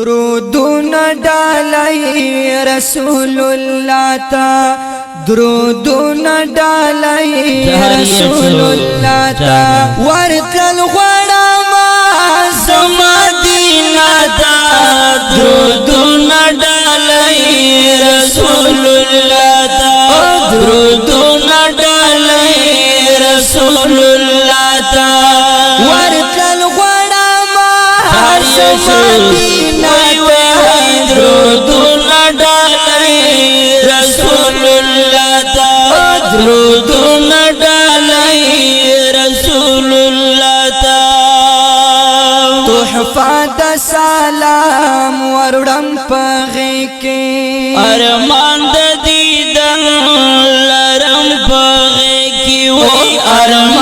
درودنا ډالای رسول الله تا درودنا ډالای رسول الله تا ورکل غړم زما دینه تا درودنا ډالای رسول الله تا درودنا ډالای رسول الله تا ورکل غړم زما دینه درودنا ډالای رسول الله تا درودنا ډالای رسول الله تا تحفه د سلام ورډم پغې کې ارمان د دیدن لرم پغې کې وای ارمان